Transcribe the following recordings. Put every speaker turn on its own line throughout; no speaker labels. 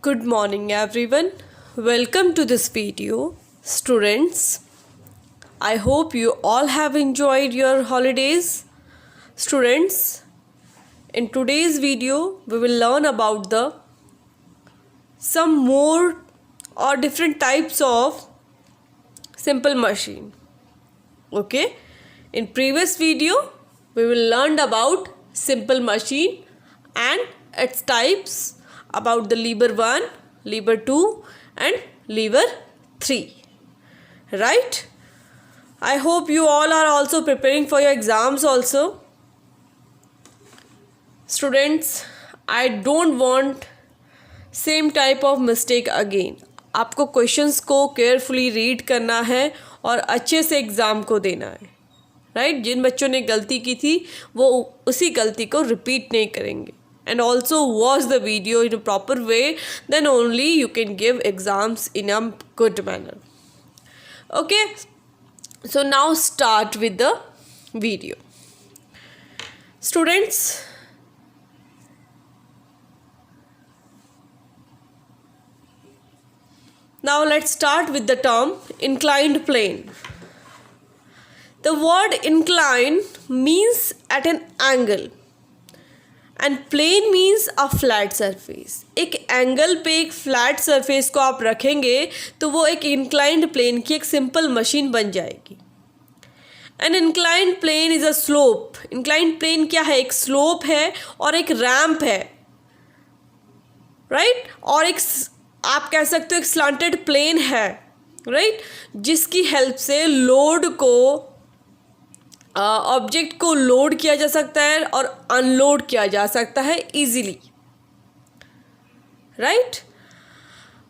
Good morning everyone. Welcome to this video. Students, I hope you all have enjoyed your holidays. Students, in today's video we will learn about the some more or different types of simple machine. Okay? In previous video we will learn about simple machine and its types, about the lever 1, lever 2 and lever 3. Right? I hope you all are also preparing for your exams also. Students, I don't want same type of mistake again. आपको questions को carefully read करना है और अच्छे से exam को देना है. राइट? जिन बच्चों ने गलती की थी वो उसी गलती को रिपीट नहीं करेंगे. And also watch the video in a proper way, then only you can give exams in a good manner. Okay, so now start with the video. Students, now let's start with the term inclined plane. The word incline means at an angle and plane means a flat surface. एक angle पे एक flat surface को आप रखेंगे तो वो एक inclined plane की एक सिंपल मशीन बन जाएगी. An inclined plane is a slope. Inclined plane क्या है? एक स्लोप है और एक रैम्प है. राइट? और एक आप कह सकते हो एक स्लांटेड प्लेन है. राइट? जिसकी हेल्प से लोड को ऑब्जेक्ट को लोड किया जा सकता है और अनलोड किया जा सकता है easily. Right?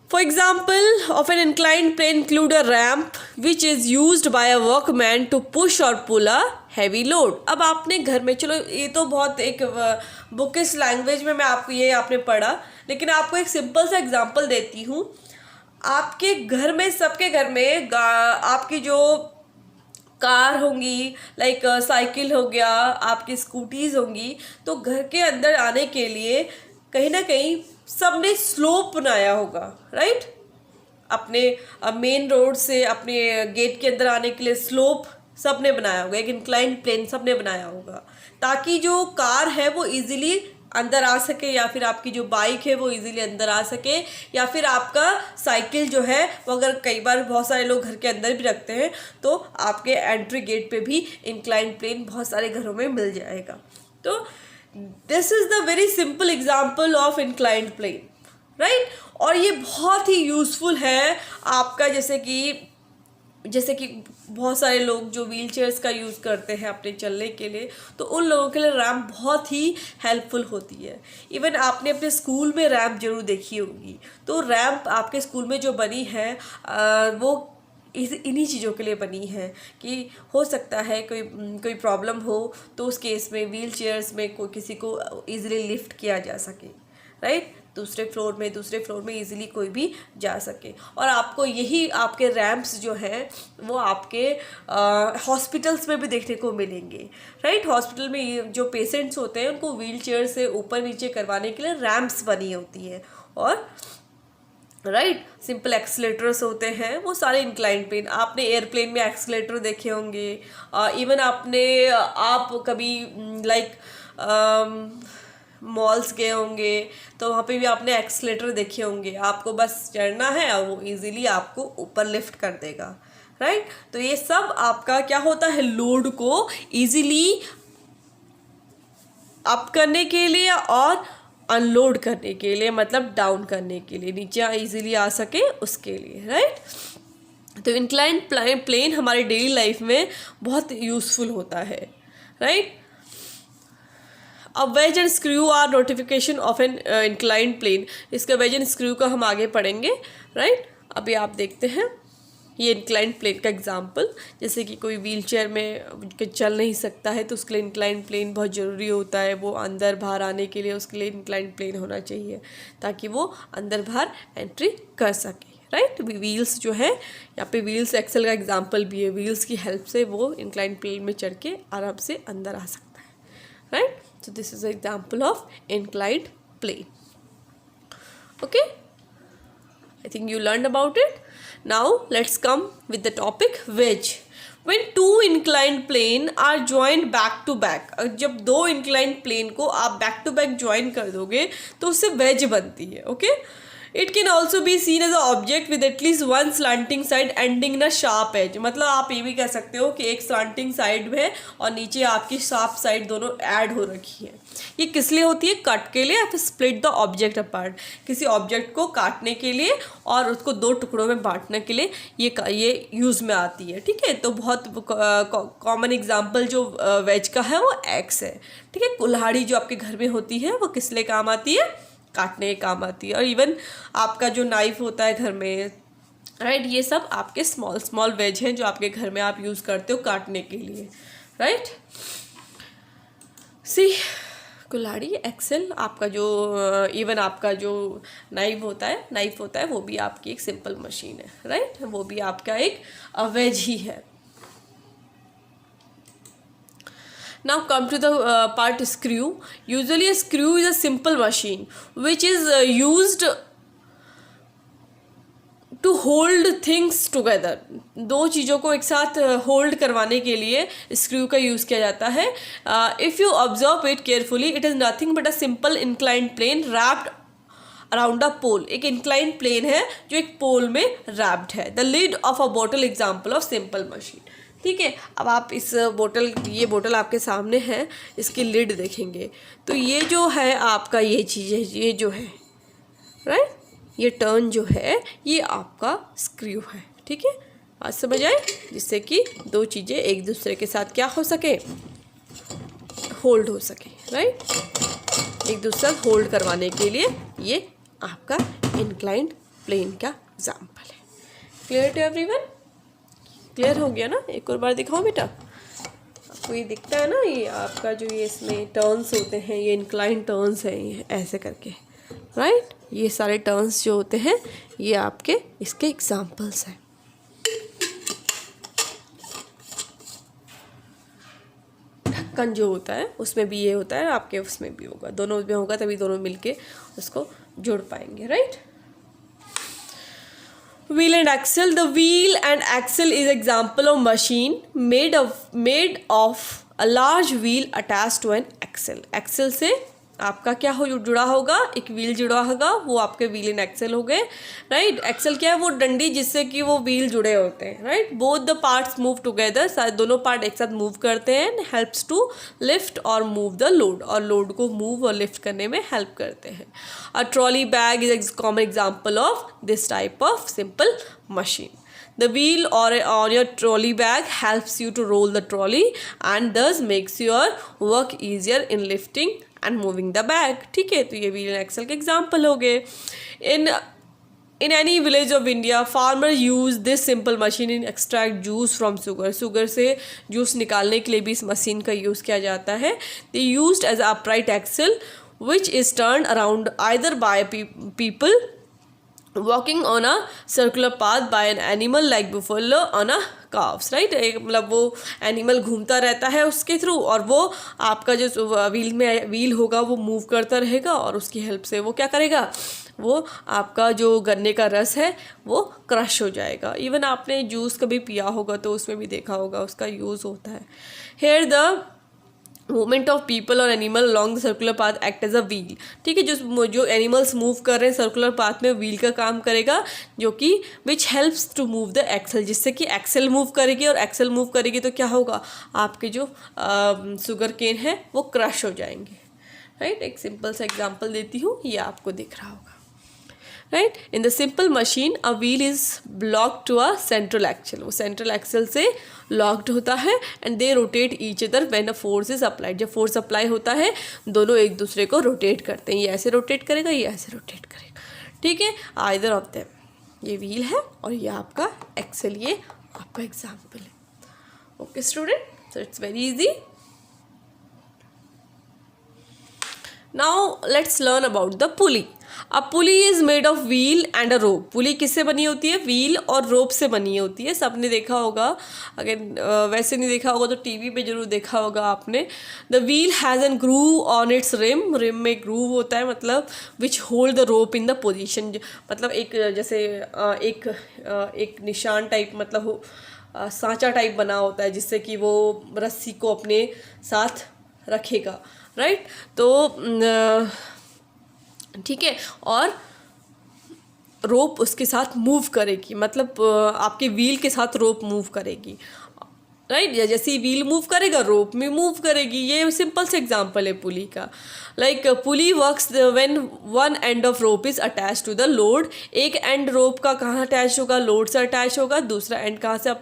For example of an inclined plane include a ramp which is used by a workman to push और पुल अ हैवी लोड. अब आपने घर में, चलो ये तो बहुत एक बुकिश लैंग्वेज में मैं आपको ये आपने पढ़ा, लेकिन आपको एक सिंपल सा एग्जांपल देती हूँ. आपके घर में, सबके घर में आपकी जो कार होंगी, लाइक साइकिल हो गया, आपकी स्कूटीज़ होंगी, तो घर के अंदर आने के लिए कहीं ना कहीं सब ने स्लोप बनाया होगा. राइट? अपने मेन रोड से अपने गेट के अंदर आने के लिए स्लोप सब ने बनाया होगा. एक इंक्लाइंड प्लेन सब ने बनाया होगा ताकि जो कार है वो इजीली अंदर आ सके, या फिर आपकी जो बाइक है वो इजीली अंदर आ सके, या फिर आपका साइकिल जो है वो, अगर कई बार बहुत सारे लोग घर के अंदर भी रखते हैं तो आपके एंट्री गेट पे भी इंक्लाइंड प्लेन बहुत सारे घरों में मिल जाएगा. तो this is the very simple example of inclined plane. Right? और ये बहुत ही यूज़फुल है आपका, जैसे कि बहुत सारे लोग जो व्हील चेयर्स का यूज़ करते हैं अपने चलने के लिए, तो उन लोगों के लिए रैम्प बहुत ही हेल्पफुल होती है. इवन आपने अपने स्कूल में रैम्प जरूर देखी होगी. तो रैम्प आपके स्कूल में जो बनी है वो इन्हीं चीज़ों के लिए बनी है कि हो सकता है कोई प्रॉब्लम हो तो उस केस में व्हील चेयर्स में किसी को ईज़िली लिफ्ट किया जा सके. राइट? दूसरे फ्लोर में इजीली कोई भी जा सके. और आपको यही आपके रैम्प्स जो हैं वो आपके हॉस्पिटल्स में भी देखने को मिलेंगे. राइट? हॉस्पिटल में जो पेशेंट्स होते हैं उनको व्हील चेयर से ऊपर नीचे करवाने के लिए रैम्प्स बनी होती है. और राइट, सिंपल एक्सीलेटर्स होते हैं, वो सारे इंक्लाइंड प्लेन. आपने एयरप्लेन में एक्सीलेटर देखे होंगे. इवन आप कभी लाइक मॉल्स गए होंगे तो वहाँ पे भी आपने एक्सीलेटर देखे होंगे. आपको बस चढ़ना है और वो इजीली आपको ऊपर लिफ्ट कर देगा. राइट? तो ये सब आपका क्या होता है, लोड को इजीली अप करने के लिए और अनलोड करने के लिए, मतलब डाउन करने के लिए, नीचे इजीली आ सके उसके लिए. राइट? तो इंक्लाइंड प्लेन हमारे डेली लाइफ में बहुत यूज़फुल होता है. राइट? अब wedge and screw are notification of an inclined plane. इसका वेज एंड स्क्रू का हम आगे पढ़ेंगे. राइट? अभी आप देखते हैं ये इंक्लाइंड प्लेन का एग्जांपल. जैसे कि कोई व्हील चेयर में चल नहीं सकता है तो उसके लिए इंक्लाइंड प्लेन बहुत ज़रूरी होता है. वो अंदर बाहर आने के लिए उसके लिए इंक्लाइंड प्लेन होना चाहिए ताकि वो अंदर बाहर एंट्री कर सके. राइट? व्हील्स जो है, यहाँ पे व्हील्स एक्सेल का एग्जांपल भी है. व्हील्स की हेल्प से वो इंक्लाइंड प्लेन में चढ़ के आराम से अंदर आ सकता है. Right? So this is an example of inclined plane. Okay, I think you learned about it. Now let's come with the topic wedge. When two inclined plane are joined back to back, जब दो inclined plane को आप back to back join कर दोगे तो उससे wedge बनती है. Okay. It can also be seen as an object with at least one slanting side ending in a sharp edge. मतलब आप ये भी कह सकते हो कि एक slanting side है और नीचे आपकी sharp side दोनों ऐड हो रखी है. ये किस लिए होती है? कट के लिए या फिर स्प्लिट द ऑब्जेक्ट अपार्ट, किसी ऑब्जेक्ट को काटने के लिए और उसको दो टुकड़ों में बांटने के लिए ये यूज़ में आती है. ठीक है, तो बहुत कॉमन एग्जांपल जो वेज का है वो एक्स है. ठीक है, कुल्हाड़ी जो आपके घर में होती है वो किस लिए काम आती है? काटने के काम आती है. और इवन आपका जो नाइफ होता है घर में, राइट, ये सब आपके स्मॉल वेज हैं जो आपके घर में आप यूज़ करते हो काटने के लिए. राइट, सी कुल्हाड़ी, एक्सेल, आपका जो इवन आपका जो नाइफ होता है वो भी आपकी एक सिंपल मशीन है. राइट, वो भी आपका एक वेज ही है. Now come to the part screw. Usually a screw is a simple machine which is used to hold things together. दो चीज़ों को एक साथ होल्ड करवाने के लिए स्क्रू का यूज़ किया जाता है. If you observe it carefully, it is nothing but a simple inclined plane wrapped around a pole. एक इंक्लाइन प्लेन है जो एक पोल में रैप्ड है. The lid of a bottle example of simple machine. ठीक है, अब आप इस ये बोतल आपके सामने है, इसकी लिड देखेंगे तो ये जो है आपका ये चीज़ है, ये जो है, राइट, ये टर्न जो है ये आपका स्क्रू है. ठीक है, बात समझ आए? जिससे कि दो चीज़ें एक दूसरे के साथ क्या हो सके? होल्ड हो सके. राइट, एक दूसरा होल्ड करवाने के लिए ये आपका इंक्लाइंड प्लेन का एग्जाम्पल है. Clear to everyone? क्लियर हो गया ना? एक और बार दिखाओ बेटा. आपको ये दिखता है ना, ये आपका जो ये इसमें टर्न्स होते हैं, ये इंक्लाइन टर्न्स हैं, ये ऐसे करके. राइट, ये सारे टर्न्स जो होते हैं ये आपके इसके एग्जाम्पल्स हैं. ढक्कन जो होता है उसमें भी ये होता है, आपके उसमें भी होगा, दोनों में होगा तभी दोनों मिलके उसको जोड़ पाएंगे. Right, wheel and axle. The wheel and axle is example of machine made of a large wheel attached to an axle. axle से आपका क्या हो जुड़ा होगा? एक व्हील जुड़ा होगा, वो आपके व्हील एंड एक्सेल हो गए. राइट, एक्सेल क्या है? वो डंडी जिससे कि वो व्हील जुड़े होते हैं. Right, both the parts move together. दोनों पार्ट एक साथ मूव करते हैं. हेल्प्स टू लिफ्ट और मूव द लोड, और लोड को मूव और लिफ्ट करने में हेल्प करते हैं. A trolley bag is a common example of this type of simple machine. The wheel on your trolley bag helps you to roll the trolley and thus makes your work easier in lifting and moving the bag. ठीक है, तो ये wheel and axle के example हो गए. In any village of India, farmers use this simple machine in extract juice from sugar. Sugar से juice निकालने के लिए भी इस मशीन का यूज़ किया जाता है. They used as a upright axle which is turned around either by people walking on a circular path by an animal like buffalo on a calves. Right, एक मतलब वो एनिमल घूमता रहता है उसके थ्रू और वो आपका जो व्हील होगा वो मूव करता रहेगा और उसकी हेल्प से वो क्या करेगा? वो आपका जो गन्ने का रस है वो क्रश हो जाएगा. इवन आपने जूस कभी पिया होगा तो उसमें भी देखा होगा उसका यूज़ होता है. Here the movement of people और animal along the circular path act as a wheel. ठीक है, जो एनिमल्स मूव कर रहे हैं सर्कुलर पाथ में व्हील का काम करेगा, जो कि which helps to move the axle, जिससे कि एक्सेल मूव करेगी और एक्सेल मूव करेगी तो क्या होगा? आपके जो शुगर केन है वो क्रश हो जाएंगे. राइट, एक सिंपल सा एग्जाम्पल देती हूँ, ये आपको दिख रहा होगा. Right, in the simple machine a wheel is block to a central axle. वो सेंट्रल एक्सल से लॉक्ड होता है and they rotate each other when a force is applied. जब फोर्स अप्लाई होता है दोनों एक दूसरे को रोटेट करते हैं. ये ऐसे रोटेट करेगा, ये ऐसे रोटेट करेगा. ठीक है, आइदर ऑफ देम. ये व्हील है और ये आपका एक्सेल, ये आपका एग्जाम्पल है. Okay student, so it's very easy. Now let's learn about the pulley. A pulley is made of wheel and a rope. Pulley किससे बनी होती है? व्हील और रोप से बनी होती है। सबने देखा होगा, अगर वैसे नहीं देखा होगा तो टीवी पे जरूर देखा होगा आपने। The wheel has an groove on its rim. Rim में ग्रूव होता है, मतलब which hold the rope in the position. मतलब एक जैसे एक निशान टाइप, मतलब सांचा टाइप बना होता है जिससे कि वो रस्सी को अपने साथ रखेगा, राइट। तो ठीक है, और रोप उसके साथ मूव करेगी, मतलब आपके व्हील के साथ रोप मूव करेगी, राइट। या जैसे ही व्हील मूव करेगा रोप में मूव करेगी। ये सिंपल से एग्जांपल है पुली का। Like pulley works when one end of rope is attach to the load. एक एंड रोप का कहाँ अटैच होगा? लोड से अटैच होगा। दूसरा एंड कहाँ से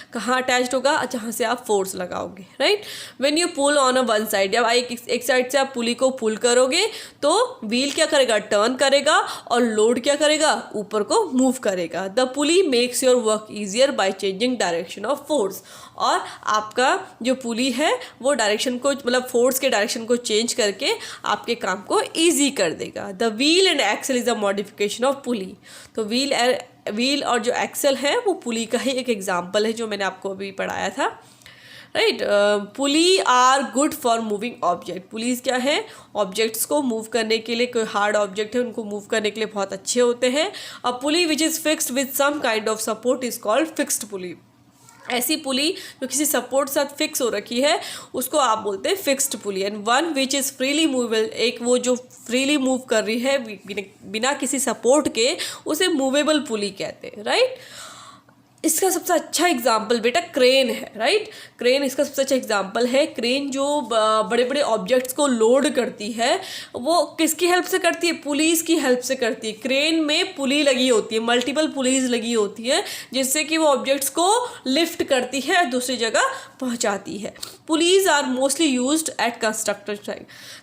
कहाँ अटैच होगा? जहाँ से आप फोर्स लगाओगे, right. When you pull on a one side, जब एक साइड से आप पुली को पुल करोगे तो व्हील क्या करेगा? टर्न करेगा, और लोड क्या करेगा? ऊपर को मूव करेगा। The pulley makes your work easier by changing direction of force. और आपका जो पुली है वो डायरेक्शन को, मतलब फोर्स के डायरेक्शन को चेंज करके आपके काम को इजी कर देगा। The wheel and axle is a modification of pulley. तो व्हील और जो एक्सल है वो पुली का ही एक एग्जाम्पल है जो मैंने आपको अभी पढ़ाया था, right. Pulley are good for moving object. Pulleys क्या है? ऑब्जेक्ट्स को मूव करने के लिए, कोई हार्ड ऑब्जेक्ट है उनको मूव करने के लिए बहुत अच्छे होते हैं। A pulley which is fixed with some kind of support is called fixed pulley. ऐसी पुली जो किसी सपोर्ट साथ फिक्स हो रखी है उसको आप बोलते हैं fixed pulley. And one which is freely movable, एक वो जो फ्रीली मूव कर रही है बिना किसी सपोर्ट के, उसे मूवेबल पुली कहते हैं, राइट। इसका सबसे अच्छा एग्जाम्पल बेटा क्रेन है, राइट। क्रेन इसका सबसे अच्छा एग्जाम्पल है। क्रेन जो बड़े बड़े ऑब्जेक्ट्स को लोड करती है वो किसकी हेल्प से करती है? पुलीज की हेल्प से करती है। क्रेन में पुली लगी होती है, मल्टीपल पुलीज लगी होती है जिससे कि वो ऑब्जेक्ट्स को लिफ्ट करती है और दूसरी जगह पहुंचाती है। Pulleys are mostly used at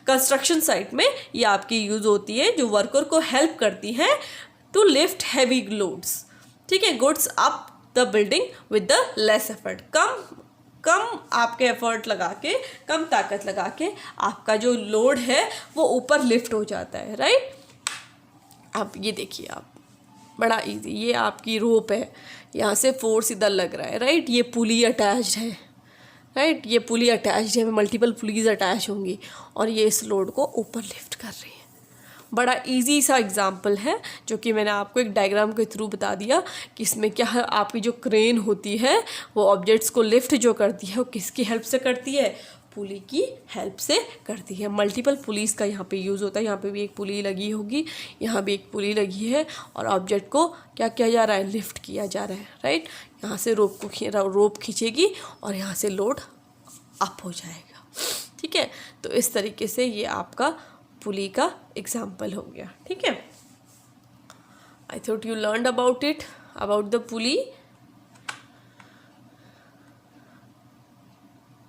construction site में ये आपकी यूज होती है, जो वर्कर को हेल्प करती है टू लिफ्ट हैवी लोड्स, ठीक है, goods up the building with the less effort. कम आपके एफर्ट लगा के, कम ताकत लगा के आपका जो लोड है वो ऊपर लिफ्ट हो जाता है, राइट। अब ये देखिए आप, बड़ा इजी, ये आपकी रोप है, यहाँ से फोर्स इधर लग रहा है, राइट। ये पुली अटैच्ड है, राइट। ये पुली अटैच्ड है, मल्टीपल पुलीज अटैच होंगी और ये इस लोड को ऊपर लिफ्ट कर रही है। बड़ा इजी सा एग्जाम्पल है जो कि मैंने आपको एक डायग्राम के थ्रू बता दिया कि इसमें क्या है। आपकी जो क्रेन होती है वो ऑब्जेक्ट्स को लिफ्ट जो करती है वो किसकी हेल्प से करती है? पुली की हेल्प से करती है। मल्टीपल पुलीज का यहाँ पे यूज़ होता है। यहाँ पे भी एक पुली लगी होगी, यहाँ भी एक पुली लगी है और ऑब्जेक्ट को क्या किया जा रहा है? लिफ्ट किया जा रहा है, राइट। यहाँ से रोप खींचेगी और यहाँ से लोड अप हो जाएगा, ठीक है। तो इस तरीके से ये आपका पुली का एग्जाम्पल हो गया, ठीक है। I thought you learned about it, about the pulley,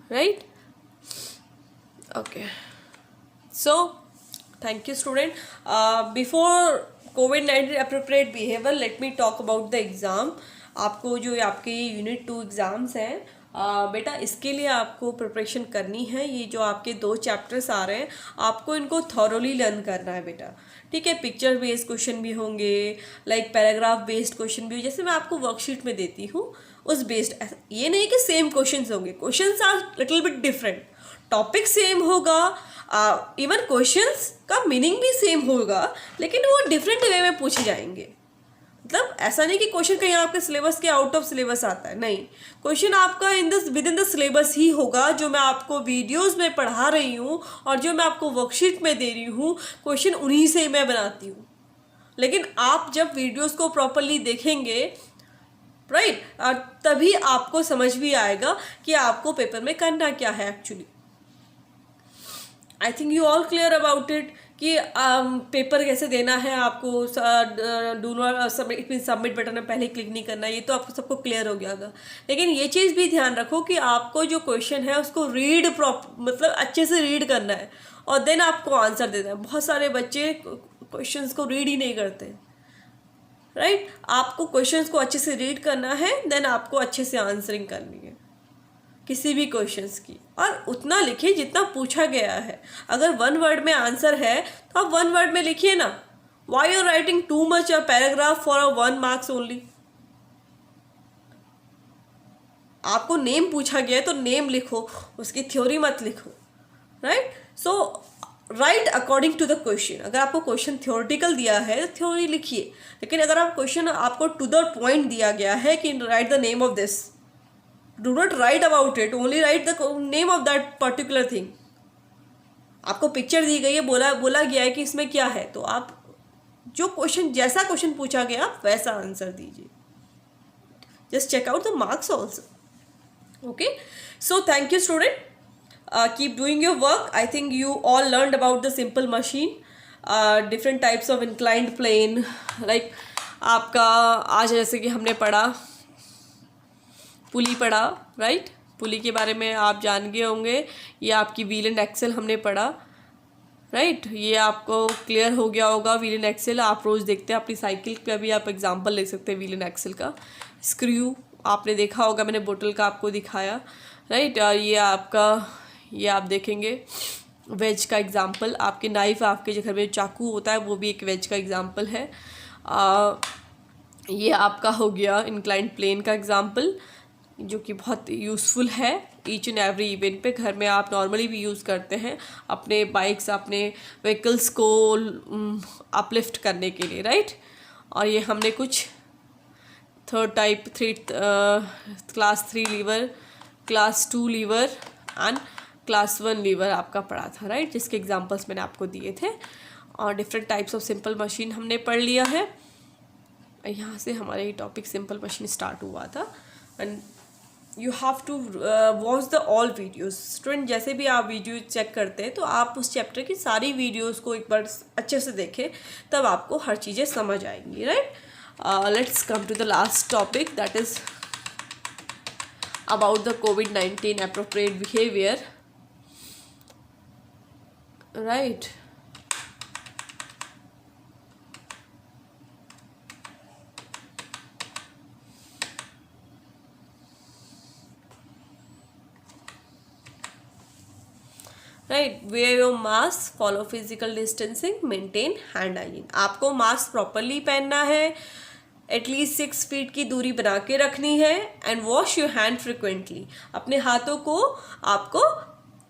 right. Okay, so thank you student. Before COVID-19 appropriate behavior, let me talk about the exam। आपको जो आपके यूनिट 2 एग्ज़ाम्स हैं बेटा, इसके लिए आपको प्रिपरेशन करनी है। ये जो आपके 2 चैप्टर्स आ रहे हैं आपको इनको थॉरोली लर्न करना है बेटा, ठीक है। पिक्चर बेस्ड क्वेश्चन भी होंगे, लाइक पैराग्राफ बेस्ड क्वेश्चन भी, जैसे मैं आपको वर्कशीट में देती हूँ उस बेस्ड। ये नहीं कि सेम क्वेश्चंस होंगे, questions are little bit different, topic same होगा, इवन क्वेश्चंस का मीनिंग भी सेम होगा, लेकिन वो डिफरेंट वे में पूछे जाएंगे। मतलब ऐसा नहीं कि क्वेश्चन कहीं आपके सिलेबस के आउट ऑफ सिलेबस आता है, नहीं, क्वेश्चन आपका विद इन द सिलेबस ही होगा। जो मैं आपको वीडियोस में पढ़ा रही हूँ और जो मैं आपको वर्कशीट में दे रही हूँ, क्वेश्चन उन्हीं से मैं बनाती हूँ। लेकिन आप जब वीडियोस को प्रॉपरली देखेंगे, राइट, तभी आपको समझ भी आएगा कि आपको पेपर में करना क्या है actually. I think you all clear about it कि पेपर कैसे देना है आपको। डू नॉट सबमिट बटन में पहले क्लिक नहीं करना, ये तो आपको सबको क्लियर हो गया होगा। लेकिन ये चीज़ भी ध्यान रखो कि आपको जो क्वेश्चन है उसको मतलब अच्छे से रीड करना है और देन आपको आंसर देना है। बहुत सारे बच्चे क्वेश्चंस को रीड ही नहीं करते, राइट। आपको क्वेश्चंस को अच्छे से रीड करना है, देन आपको अच्छे से आंसरिंग करनी है। किसी भी क्वेश्चंस की, और उतना लिखिए जितना पूछा गया है। अगर 1 वर्ड में आंसर है तो आप 1 वर्ड में लिखिए ना। Why you writing too much a paragraph for a 1 marks only? आपको नेम पूछा गया है तो नेम लिखो, उसकी थ्योरी मत लिखो, right? So write according to the question. अगर आपको क्वेश्चन थ्योरेटिकल दिया है तो थ्योरी लिखिए, लेकिन अगर आप क्वेश्चन आपको टू द पॉइंट दिया गया है कि right the name of this, do not right about it, only right the name of that particular thing. आपको पिक्चर दी गई है, बोला गया है कि इसमें क्या है, तो आप जो क्वेश्चन, जैसा क्वेश्चन पूछा गया आप वैसा आंसर दीजिए। Just check out the marks also. Okay, so thank you student, keep doing your work. I think you all learned about the simple machine, different types of inclined plane, like आपका आज जैसे कि हमने पढ़ा पुली पढ़ा, right? पुली के बारे में आप जान गए होंगे। ये आपकी व्हील एंड एक्सेल हमने पढ़ा, राइट? ये आपको क्लियर हो गया होगा। व्हील एंड एक्सेल आप रोज़ देखते हैं, अपनी साइकिल पे भी आप एग्जांपल ले सकते हैं व्हील एंड एक्सेल का। स्क्रू आपने देखा होगा, मैंने बोतल का आपको दिखाया, राइट? और ये आप देखेंगे वेज का एग्जांपल। आपके नाइफ, आपके जो घर में चाकू होता है वो भी एक वेज का एग्जांपल है। ये आपका हो गया इंक्लाइंड प्लेन का एग्जांपल, जो कि बहुत यूज़फुल है ईच एंड एवरी इवेंट पे। घर में आप नॉर्मली भी यूज़ करते हैं अपने बाइक्स, अपने व्हीकल्स को अपलिफ्ट करने के लिए, राइट? और ये हमने कुछ third type, class 3 lever, class 2 lever and class 1 lever आपका पढ़ा था, राइट? जिसके एग्जांपल्स मैंने आपको दिए थे। और different types of simple machine हमने पढ़ लिया है। यहाँ से हमारे ये टॉपिक सिंपल मशीन स्टार्ट हुआ था। And you have to watch the all videos. Student जैसे भी आप वीडियो चेक करते हैं तो आप उस चैप्टर की सारी वीडियोज़ को एक बार अच्छे से देखें, तब आपको हर चीज़ें समझ आएंगी, right? Let's come to the last topic, that is about the COVID-19 appropriate behavior, right? Right, wear your mask, follow physical distancing, maintain hand hygiene. आपको मास्क प्रॉपरली पहनना है, एटलीस्ट 6 फीट की दूरी बना के रखनी है, and wash your hand frequently. अपने हाथों को आपको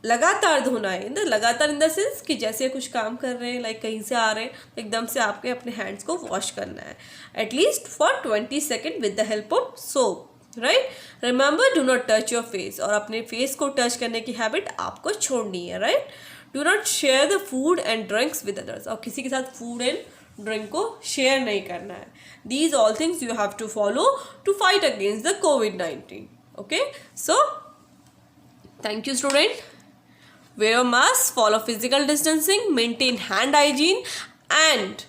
लगातार धोना है। लगातार इन द सेंस कि जैसे कुछ काम कर रहे हैं, लाइक कहीं से आ रहे हैं तो एकदम से आपके अपने हैंड्स को वॉश करना है, at least for 20 second with the help of soap, right? Remember, do not touch your face. और अपने फेस को टच करने की हैबिट आपको छोड़नी है, right? Do not share the food and drinks with others. और किसी के साथ फूड एंड ड्रिंक को शेयर नहीं करना है। These all things you have to follow to fight against the COVID-19. Okay, so thank you student. Wear a mask, follow physical distancing, maintain hand hygiene, and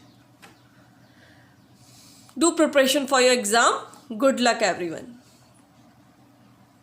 do preparation for your exam. Good luck everyone.